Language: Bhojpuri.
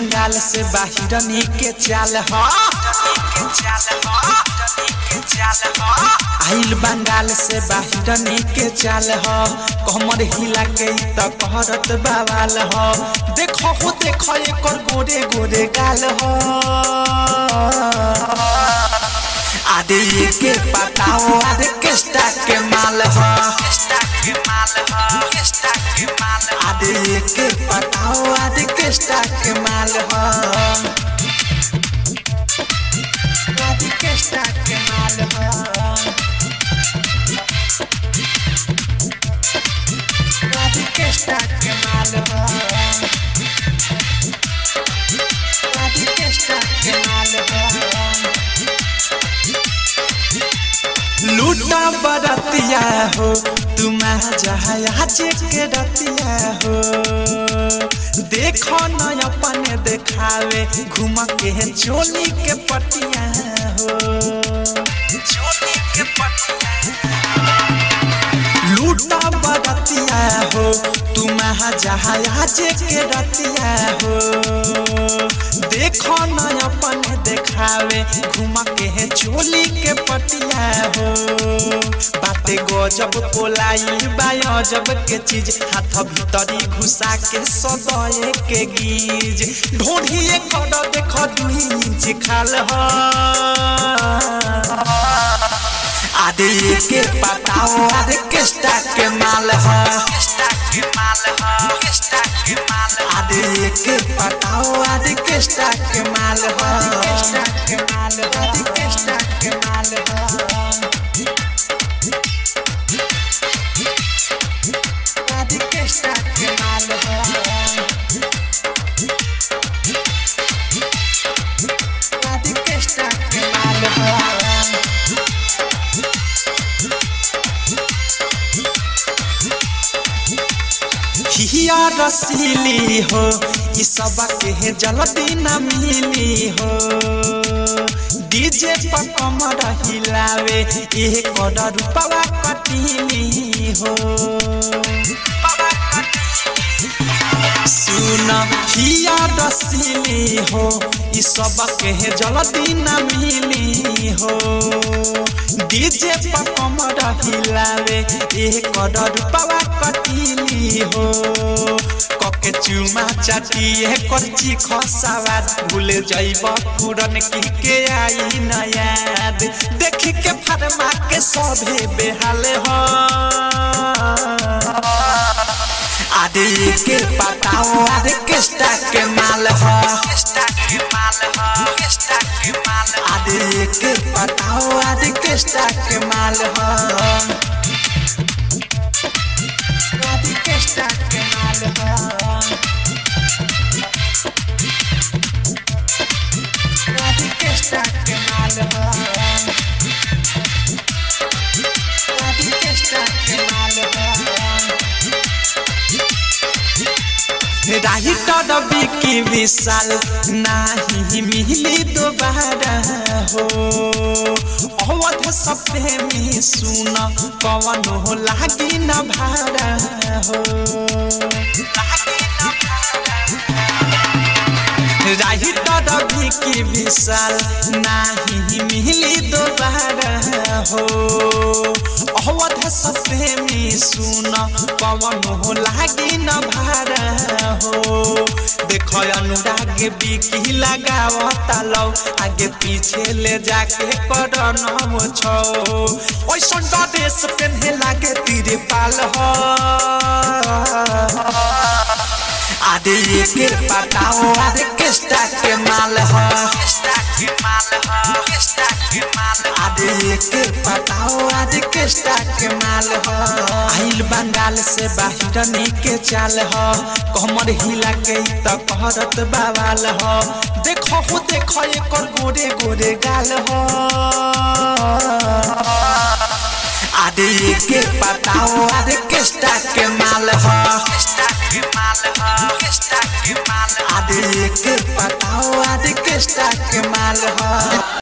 बंगाल से बाहिरनी के चाल ह आइल बंगाल से बाहिरनी के चाल ह कमर हिला के त कहरत बवाल ह देखो हो देखो एकर गोरे गोरे गाल ह आदे के बताओ आदे केस्टा के माल ह आदे के बताओ आदे केस्टा के माल ह आदे केस्टा के माल ह आदे केस्टा के माल ह आदे केस्टा के माल ह लूटा बरतिया हो तुम जहाज के रतिया हो देखो न अपने देखावे घूम के चोली के पटिया हो चोली के पटिया लूटा बरतिया हो तुम जहाज के रतिया हो देखो न अपने देखावे घूम के चोली के पटिया हो बाते गजब कोलाई बायजब के चीज हाथ भीतरी घुसा के सदये के गीज ढोढ़िए कर देख 2 इंच खाल ह आदे के बताओ आदे केस्टा के माल ह आदे के बताओ आदे केस्टा के माल ह आदे केस्टा के माल ह आदे केस्टा के माल ह आदे केस्टा के माल ह हिया रसीली हो ई सब के जल्दी न मिली हो डीजे पर कमर हिलावे एक करोड़ रुपया कटीली हो सुन हिया रसीली हो ई सब के जल्दी न मिली हो डीजे पर कमर हिलावे एक करोड़ रुपया कटीली हो कके चुमा चाटिए करची खसावाद भूल जाइब पुरन की के आई न याद देख के फरमा के सभे बेहाल हो आदे के बताओ आदे केस्टा के माल ह आदे के बताओ आदे केस्टा के माल ह आदे केस्टा के माल ह आदे केस्टा के माल ह आदे केस्टा के माल ह राही कदबी की विशाल नाही मिली दोबारा हो अवध सपने में सुन पवन हो लागी न भाड़ा हो राही कदबी की विशाल नाही मिली दोबारा हो अवध सपने में सुन पवन हो लागी न भाड़ा हो देखो अनुराग बिकी लगावता लो आगे पीछे ले जाके करन छो ओइसन ड्रेस पहने लागे तेरे पाल हो आदे के बताओ आदे केस्टा के माल ह आदे के बताओ आदे केस्टा के माल ह आइल बंगाल से बाहिरनी के चाल ह कमर हिला के त कहरत बवाल ह देखो हो देखो एकर गोरे गोरे गाल ह आदे के बताओ आदे केस्टा के माल ह आदे के बताओ आदे केस्टा के माल ह।